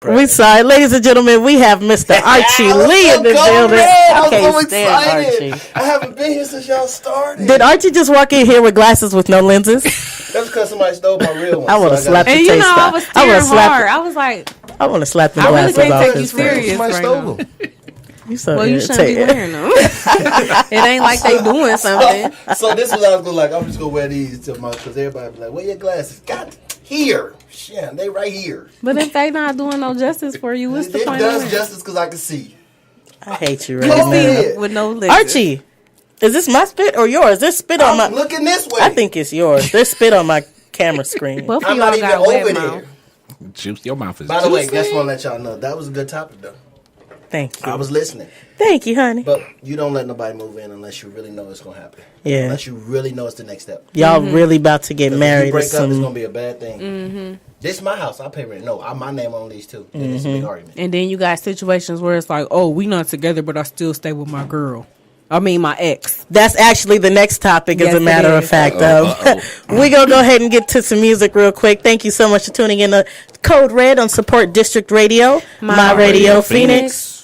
We sorry, ladies and gentlemen. We have Mr. Archie Lee in the building. I can't stand Archie. I haven't been here since y'all started. Did Archie just walk in here with glasses with no lenses? That's because somebody stole my real one. I want to slap the and taste you know, I was staring hard. I was like, I want to slap the I really glasses can't off take you his face. serious Somebody right stole now. them. You so Well, you shouldn't be wearing them. It ain't like they doing something. So this was I was going like, I'm just gonna wear these till my because everybody be like, where your glasses? Got here. Shit, they right here. But if they not doing no justice for you, what's the It point does of it? justice because I can see. I hate you Go right now. ahead. With no lenses. Archie, is this my spit or yours? This spit on my. I'm looking this way. I think it's yours. There's spit on my camera screen. Both of I'm y'all not even got over wet there. mouth. Juice, your mouth is By the way, juicy. just want to let y'all know that was a good topic though. Thank you. I was listening, Thank you, honey. but you don't let nobody move in unless you really know it's gonna happen. Yeah. Unless you really know it's the next step. Y'all really about to get 'Cause if married you or break up, it's some. gonna be a bad thing. This is my house. I pay rent. No, my name on these too. And it's a big argument. And then you got situations where it's like, oh, we not together, but I still stay with my girl. I mean, my ex. That's actually the next topic, as Yes, a matter it of is. fact. We're going to go ahead and get to some music real quick. Thank you so much for tuning in to Code Red on Support District Radio, My Radio Phoenix.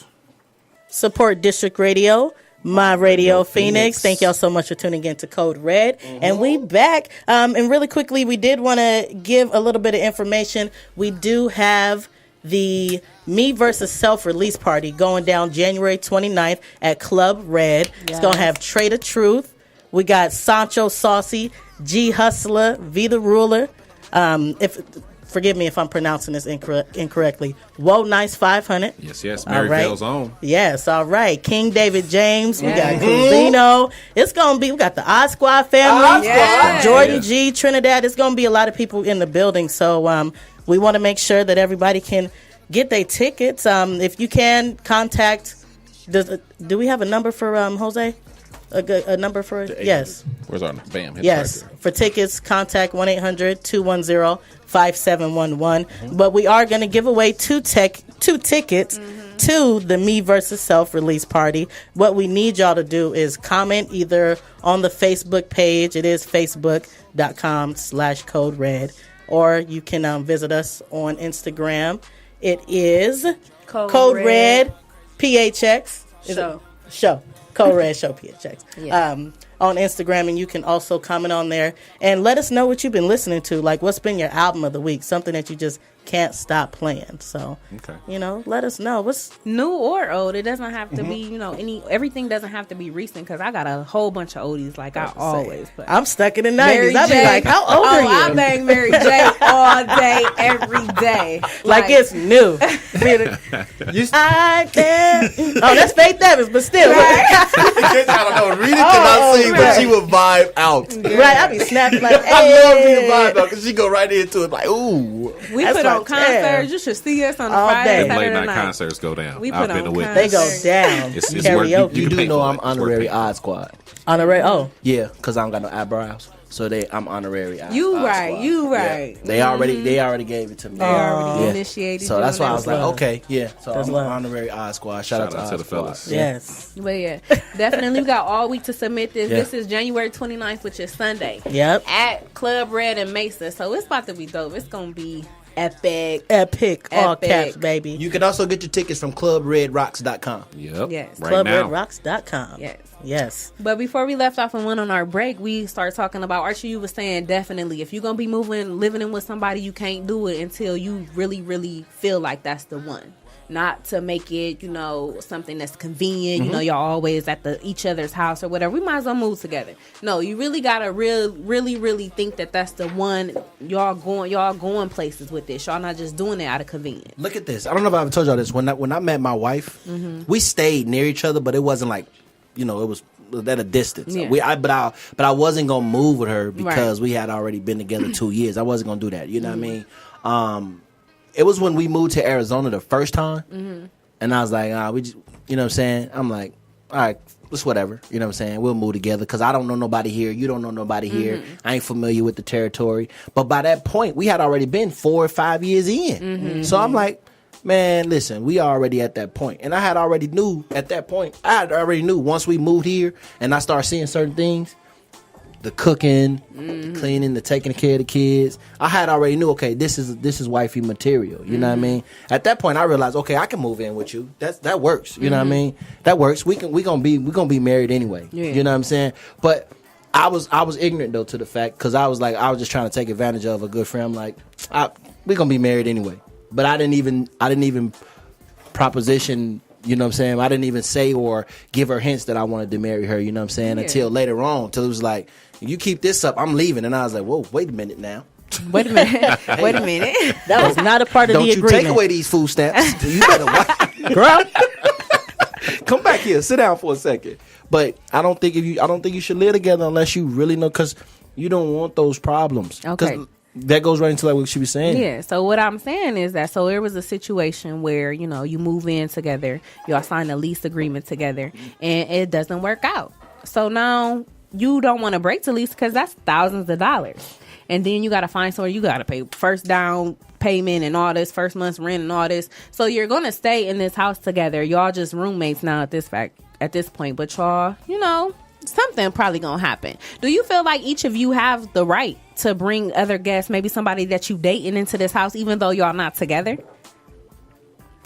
Support District Radio, My Radio Phoenix. Thank y'all so much for tuning in to Code Red. And we back. And really quickly, we did want to give a little bit of information. We do have the Me versus Self release party going down January 29th at Club Red. It's going to have Trade of Truth. We got Sancho Saucy, G Hustler, V the Ruler. Forgive me if I'm pronouncing this incorrectly. Whoa Nice 500. Yes. All Mary right. Vale's own. Yes, all right. King David James. We got Yes. Cusino. It's going to be, we got the Odd Squad family. Odd Squad. Yes. Jordan G, Trinidad. It's going to be a lot of people in the building. So we want to make sure that everybody can get their tickets. If you can, contact. Do we have a number for Jose? A number for it? Yes. Where's our bam? Hit Yes. right there. For tickets, contact 1-800-210-5711. But we are going to give away two tickets to the Me versus Self release party. What we need y'all to do is comment either on the Facebook page. It is facebook.com/Code Red. Or you can visit us on Instagram. It is Code Red PHX. Show. Code Red Show PHX. Yeah. On Instagram, and you can also comment on there and let us know what you've been listening to. Like, what's been your album of the week? Something that you just can't stop playing. So, Okay. Let us know. What's New or old. It doesn't have to be, everything doesn't have to be recent because I got a whole bunch of oldies like I always put. I'm stuck in the 90s. Mary I'll be J. like, how old are you? I bang Mary J all day, every day. Like it's new. I can't. Oh, that's Faith Evans, but still. I don't know. Rita cannot sing, but she would vibe out. Right, I be snapping like, hey. I love Rita vibe out because she go right into it like, ooh. We That's put my on concerts. jam. You should see us on All Friday, day. Them late Saturday night night. concerts go down. We I've put been on a witness. They go concerts. down. It's work. Karaoke. You can do pay know for I'm it. It's honorary worth it. Odd Squad. Honorary. Oh, Yeah, because I don't got no eyebrows. So I'm honorary Odd You Odd right, Squad. you Yeah. right. They already gave it to me. They already Yeah. initiated. So you that's on why I that was like, love. okay, yeah. So That's I'm love. honorary Odd Squad. Shout out to Shout out to Odd the Squad. fellas. yes. But yeah, definitely we got all week to submit this. Yeah. This is January 29th, which is Sunday. Yep. At Club Red in Mesa. So it's about to be dope. It's going to be epic. Epic. All Epic. caps, baby. You can also get your tickets from clubredrocks.com. Yep. Yes. Right now. ClubRedRocks.com. Yes. Yes. But before we left off and went on our break, we started talking about, Archie, you was saying definitely, if you're going to be living in with somebody, you can't do it until you really, really feel like that's the one. Not to make it, something that's convenient. Y'all always at each other's house or whatever. We might as well move together. No, you really gotta really think that that's the one. Y'all going places with this. Y'all not just doing it out of convenience. Look at this. I don't know if I ever told y'all this. When I met my wife, we stayed near each other, but it wasn't like, it was at a distance. Yeah. But I wasn't gonna move with her because Right. we had already been together 2 years. I wasn't gonna do that. You know what I mean? It was when we moved to Arizona the first time, and I was like, we just, you know what I'm saying? I'm like, all right, it's whatever. You know what I'm saying? We'll move together because I don't know nobody here. You don't know nobody here. I ain't familiar with the territory. But by that point, we had already been 4 or 5 years in. So I'm like, man, listen, we already at that point. And I already knew once we moved here and I started seeing certain things, the cooking, cleaning, the taking care of the kids. I had already knew, okay, this is wifey material. You know what I mean? At that point, I realized, okay, I can move in with you. That works. You know what I mean? That works. We gonna be married anyway. Yeah. You know what I'm saying? But I was ignorant though to the fact, because I was just trying to take advantage of a good friend. I'm like, we gonna be married anyway. But I didn't even proposition. You know what I'm saying? I didn't even say or give her hints that I wanted to marry her, you know what I'm saying? Yeah. Until later on, till it was like, you keep this up, I'm leaving. And I was like, whoa, wait a minute now. Wait a minute. Wait a minute. That was not a part of Don't the you agreement. take away these food stamps. You better watch. Girl. Come back here, sit down for a second. But I don't think you should live together unless you really know, because you don't want those problems. 'Cause Okay. that goes right into like what she was saying. Yeah, so what I'm saying is that, so there was a situation where, you know, you move in together, y'all sign a lease agreement together, and it doesn't work out. So now you don't want to break the lease because that's thousands of dollars. And then you got to find somewhere, you got to pay first down payment and all this, first month's rent and all this. So you're going to stay in this house together. Y'all just roommates now at this point, but y'all, you know, something probably gonna happen. Do you feel like each of you have the right to bring other guests, maybe somebody that you dating, into this house, even though y'all not together?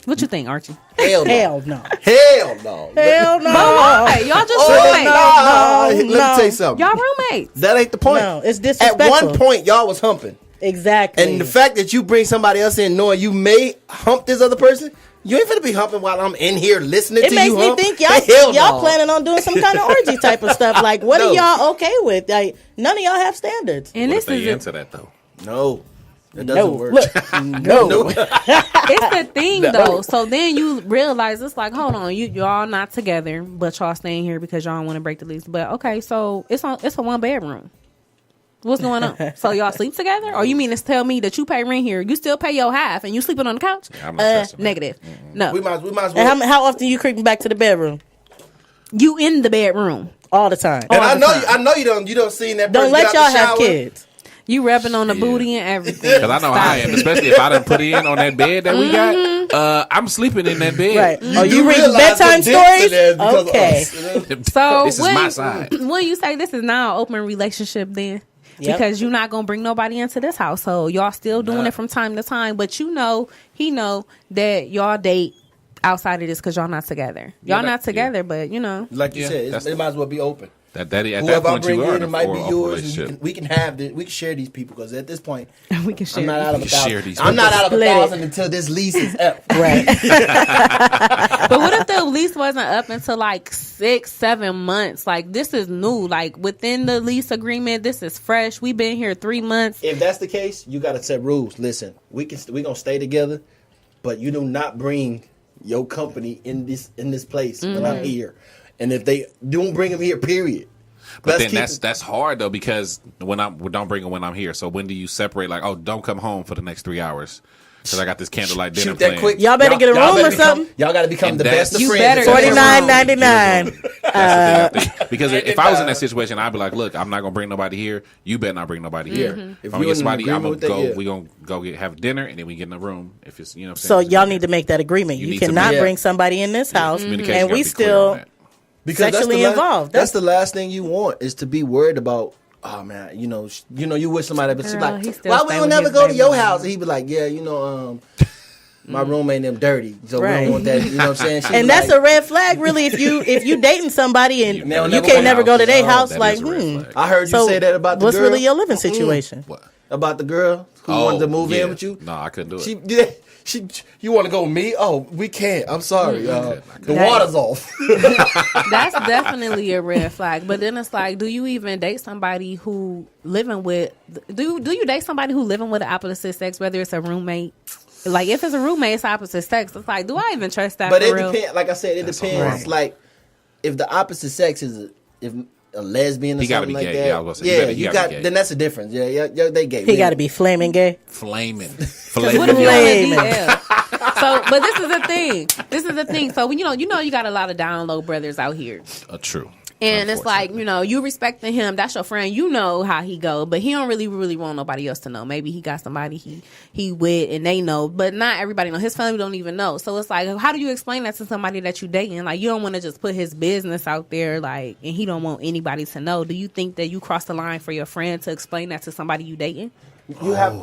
What you think, Archie? Hell no. Hell no. Hell no. Hell no. Why? Y'all just Oh, roommates. nah. Let me no. tell you something. Y'all roommates. That ain't the point. No, it's At disrespectful. one point, y'all was humping. Exactly. And the fact that you bring somebody else in knowing you may hump this other person, you ain't finna be humping while I'm in here listening it to makes you me hump. think Hell y'all no. planning on doing some kind of orgy type of stuff. Like, what No. are y'all okay with? Like, none of y'all have standards. And What if this they is into that though? No. It doesn't No, work. look, no. it's the thing though. So then you realize it's like, hold on, y'all not together, but y'all staying here because y'all don't want to break the lease. But okay, so it's a 1 bedroom. What's going on? So y'all sleep together? Or you mean to tell me that you pay rent here, you still pay your half, and you sleeping on the couch? Yeah, I'm not trusting that. Negative. No. We might as well. And how often you creeping back to the bedroom? You in the bedroom. All the time. And all I the know time. you don't seen that Don't person let get y'all out the have shower. kids. You rubbing on the Yeah. booty and everything. Because I know how I am, especially if I done put in on that bed that we got. I'm sleeping in that bed. Right. Oh, do you read realize bedtime the depth of stories? that because of Okay. us. So This is my side. When you say this is now an open relationship, then Yep. because you're not gonna bring nobody into this household, y'all still doing it from time to time, but he know that y'all date outside of this because y'all not together. Y'all not together, but you know. Like you Yeah, said, that's- it might as well be open. At that Whoever I point, bring you are in, in it a might be open yours. And relationship. we can share these people, because at this point, We can share. I'm not out of We a can share thousand. these I'm not out of a Split it. thousand until this lease is up. Right. But what if the lease wasn't up until like 6-7 months? Like, this is new. Like, within the lease agreement, this is fresh. We've been here 3 months. If that's the case, you got to set rules. Listen, we gonna stay together, but you do not bring your company in this place when I'm here. And if they don't bring them here, period. But Let's then keep- that's hard though, because don't bring them when I'm here. So when do you separate? Like, oh, don't come home for the next 3 hours because I got this candlelight dinner shoot that planned. quick. Y'all better get a room better or become- something. Y'all got to become And the best of You friends. better until get a they're room. wrong. $49.99. That's the thing, I think. Because if I was in that situation, I'd be like, look, I'm not gonna bring nobody here. You better not bring nobody here. If If I'm you're gonna get in somebody, I'm agreement gonna with that, go. yeah. We gonna go have dinner, and then we get in the room. If it's what I'm So saying. y'all need to make that agreement. You You need to cannot make- bring somebody in this house, Communication and gotta we be clear on still that. Because sexually involved. That's the last thing you want, is to be worried about. Oh man, you with somebody, but she's Girl, like, he still why stay we don't with never his go to baby your mama. house? And he be like, yeah, my roommate them dirty, so we Right. don't want that. You know what I'm saying? She and be that's like, a red flag, really. If you dating somebody and They'll you never can't go never go to their houses. house, That like, is a red flag. I heard you So say that about the what's girl. really your living situation? What? About the girl who Oh, wanted to move yeah. in with you. No, I couldn't do it. You want to go with me? Oh, we can't. I'm sorry. The That- water's off. That's definitely a red flag. But then it's like, do you even date somebody who living with? Do you date somebody who living with the opposite sex, whether it's a roommate? Like, if it's a roommate, it's opposite sex. It's like, do I even trust that? But for it real? depends. Like I said, it That's depends. horrible. Like if the opposite sex is a lesbian or He gotta something be like gay. that. Yeah, I was gonna say, you you gotta got. be gay. Then that's a difference. Yeah, they gay. He got to be flaming gay. Flaming. What Flaming. if you Lame. want a DL? So, but this is the thing. So you know, you got a lot of down low brothers out here. True. And it's like, you know, you respecting him. That's your friend. You know how he go, but he don't really want nobody else to know. Maybe he got somebody he with and they know, but not everybody know. His family don't even know. So it's like, how do you explain that to somebody that you dating? Like, you don't want to just put his business out there, like, and he don't want anybody to know. Do you think that you cross the line for your friend to explain that to somebody you dating? You have.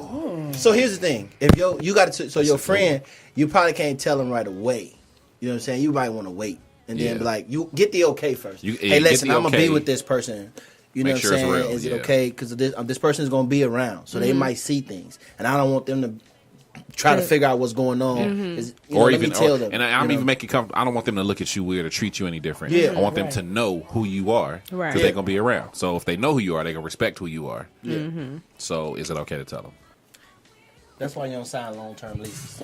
So here's the thing: if you got to, so your friend, you probably can't tell him right away. You know what I'm saying? You might want to wait and then be like, you get the okay first. Hey, listen, I'm gonna be with this person. You know what I'm saying? Real, is it okay? Because this person is gonna be around, so they might see things, and I don't want them to try to figure out what's going on. Or even tell them. And I'm even making comfortable. I don't want them to look at you weird or treat you any different. Yeah. I want them to know who you are because they're gonna be around. So if they know who you are, they can respect who you are. Yeah. So is it okay to tell them? That's why you don't sign long-term leases.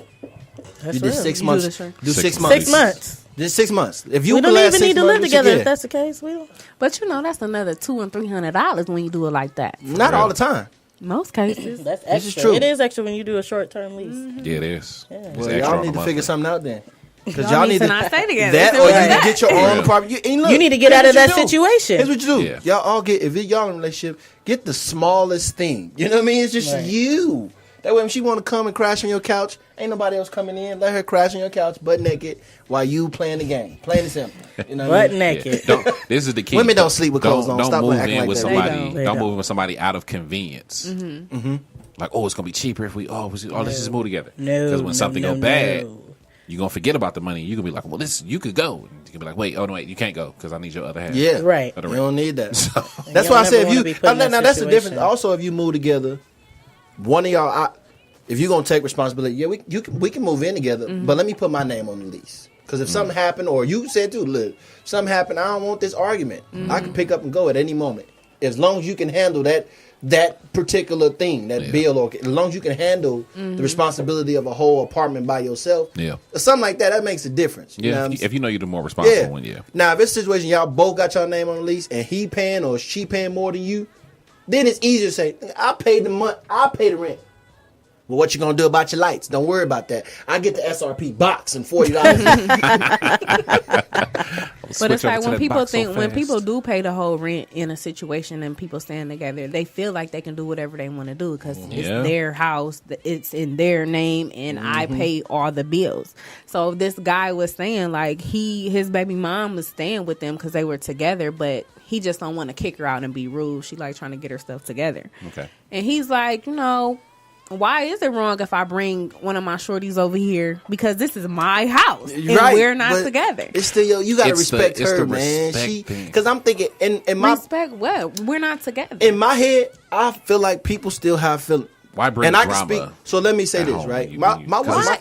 That's you did real. 6 months. Do 6 months. 6 months. Did 6 months. If you we don't even need to live together if that's the case. We don't. But you know, that's another $200 and $300 when you do it like that. Not all the time. Most cases. That's extra. This is true. It is extra when you do a short-term lease. Yeah, it is. Yeah. Well, y'all need to figure something out then. Because y'all need to not stay together. That or you need to get your own apartment. You need to get out of that situation. Here's what you do. Yeah. Y'all all get, if y'all in a relationship, get the smallest thing. You know what I mean? It's just you. That way, when she want to come and crash on your couch, ain't nobody else coming in. Let her crash on your couch butt naked while you playing the game. Plain and simple. You know what butt naked. Yeah. This is the key. Women don't sleep with clothes on. Don't Stop move acting in like with that. somebody. Don't move in with somebody out of convenience. Like, oh, it's gonna be cheaper if we. Let's just move together. No, because when something go bad, you're gonna forget about the money. You gonna be like, well, you could go. And you can be like, wait, you can't go because I need your other half. Yeah, right. You don't need that. That's why I said if you. Now that's the difference. Also, if you move together, one of y'all. If you're going to take responsibility, we can move in together, but let me put my name on the lease. Because if something happened, or you said too, look, something happened, I don't want this argument. I can pick up and go at any moment. As long as you can handle that particular thing, that bill, or as long as you can handle the responsibility of a whole apartment by yourself, or something like that makes a difference. You know if you know you're the more responsible one, Now, if it's a situation y'all both got your name on the lease, and he paying or she paying more than you, then it's easier to say, I paid the month, I pay the rent. Well, what you gonna do about your lights? Don't worry about that. I get the SRP box and $40. But it's like when people do pay the whole rent in a situation and people stand together, they feel like they can do whatever they want to do because it's their house, it's in their name, and I pay all the bills. So this guy was saying like his baby mom was staying with them because they were together, but he just don't want to kick her out and be rude. She like trying to get her stuff together. Okay, and he's like, why is it wrong if I bring one of my shorties over here? Because this is my house and we're not together. It's still you gotta respect her, man. Because I'm thinking in my respect what? We're not together. In my head, I feel like people still have feelings. Why bring drama? Can speak. So let me say this, right?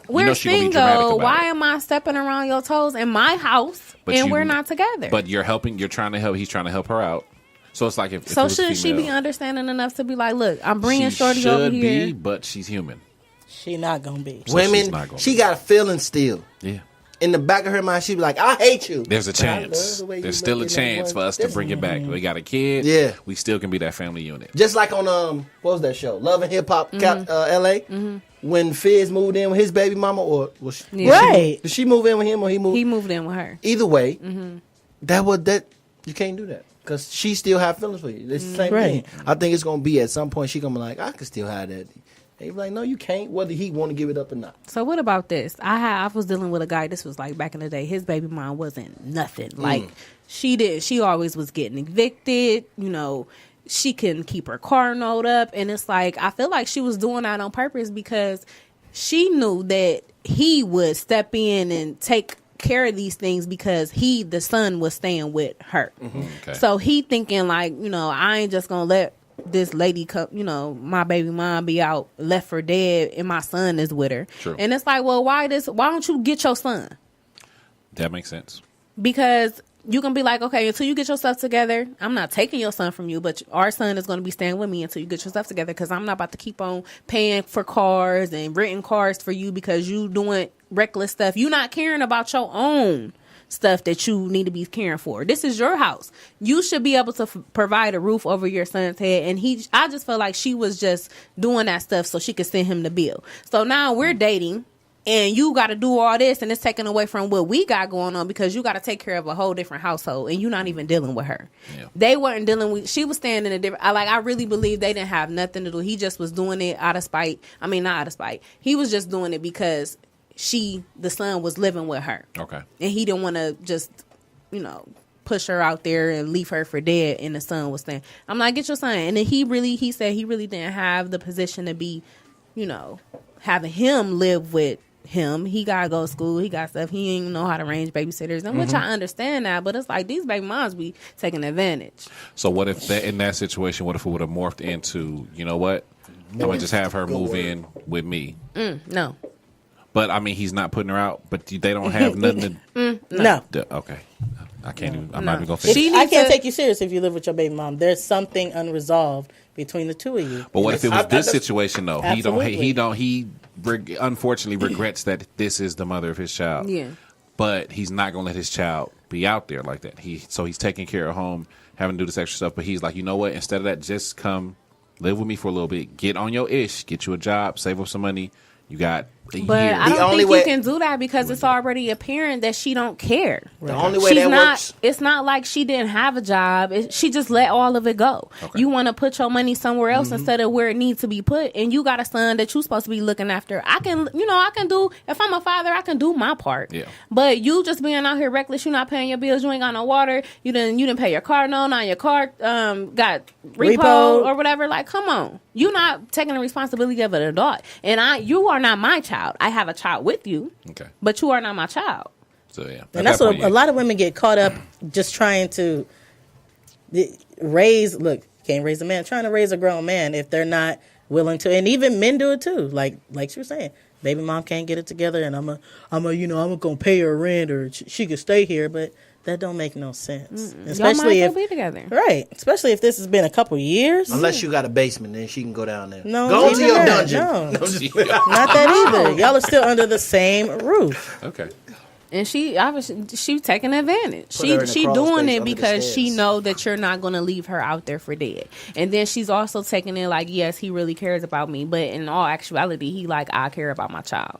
We're single. Why am I stepping around your toes in my house and we're not together? But you're helping. You're trying to help. He's trying to help her out. So it's like if should she be understanding enough to be like, look, I'm bringing shorty over here. She should be, but she's human. She not gonna be. Women, she got a feeling still. Yeah. In the back of her mind, she be like, I hate you. There's a chance. There's still a chance for us to bring it back. We got a kid. Yeah. We still can be that family unit. Just like on what was that show? Love and Hip Hop, LA. When Fizz moved in with his baby mama, or did she move in with him or he moved? He moved in with her. Either way, that you can't do that. Because she still have feelings for you. It's the same thing. I think it's going to be at some point she going to be like, I can still have that. They be like, no, you can't, whether he want to give it up or not. So what about this? I was dealing with a guy, this was like back in the day. His baby mom wasn't nothing. Like, she always was getting evicted. She couldn't keep her car note up. And it's like, I feel like she was doing that on purpose because she knew that he would step in and take care of these things because the son was staying with her. Okay. So he thinking like, I ain't just gonna let this lady come, my baby mom be out left for dead and my son is with her. True. And it's like, well, why don't you get your son? That makes sense. Because you can be like, okay, until you get your stuff together, I'm not taking your son from you, but our son is going to be staying with me until you get your stuff together because I'm not about to keep on paying for cars and renting cars for you because you doing reckless stuff. You not caring about your own stuff that you need to be caring for. This is your house. You should be able to provide a roof over your son's head. And I just felt like she was just doing that stuff so she could send him the bill. So now we're dating. and you got to do all this, and it's taken away from what we got going on because you got to take care of a whole different household, and you're not even dealing with her. Yeah. They weren't dealing with. She was staying in a different. I really believe they didn't have nothing to do. He just was doing it out of spite. I mean, not out of spite. He was just doing it because the son was living with her. Okay. And he didn't want to just, push her out there and leave her for dead. And the son was saying, I'm like, get your son. And then he said he really didn't have the position to be, having him live with him. He got to go to school. He got stuff. He ain't know how to arrange babysitters. And which I understand that, but it's like these baby moms be taking advantage. So what if in that situation, what if it would have morphed into, you know what? I'm going to just have her move in with me. No. But, I mean, he's not putting her out, but they don't have nothing to... No. Okay. I can't even... I'm not even going to finish. I can't take you serious if you live with your baby mom. There's something unresolved between the two of you. But what if it was this situation, though? Absolutely. He unfortunately regrets that this is the mother of his child. Yeah. But he's not going to let his child be out there like that. So he's taking care of home, having to do this extra stuff. But he's like, you know what? Instead of that, just come live with me for a little bit. Get on your ish. Get you a job. Save up some money. You got a But year. I don't think you can do that because it's already apparent that she don't care. The only way that works. It's not like she didn't have a job. She just let all of it go. Okay. You want to put your money somewhere else instead of where it needs to be put. And you got a son that you're supposed to be looking after. I can do, if I'm a father, I can do my part. Yeah. But you just being out here reckless, you're not paying your bills, you ain't got no water, you didn't pay your car note, now your car got repo or whatever. Like, come on. You're not taking the responsibility of an adult. And you are not my child. I have a child with you. Okay. But you are not my child. So, yeah. And that's what a lot of women get caught up just trying to raise. Look, can't raise a man. Trying to raise a grown man if they're not willing to. And even men do it too. Like she was saying, baby mom can't get it together, and I'm gonna pay her rent, or she could stay here, but that don't make no sense. Especially y'all might be together. Right. Especially if this has been a couple years. Unless you got a basement, then she can go down there. No, go to even your that, dungeon. no. No, just- Not that either. Y'all are still under the same roof. Okay. And she taking advantage. Put her in She a crawl doing space it under the because she stairs. know that you're not going to leave her out there for dead. And then she's also taking it like, yes, he really cares about me, but in all actuality, he like, I care about my child.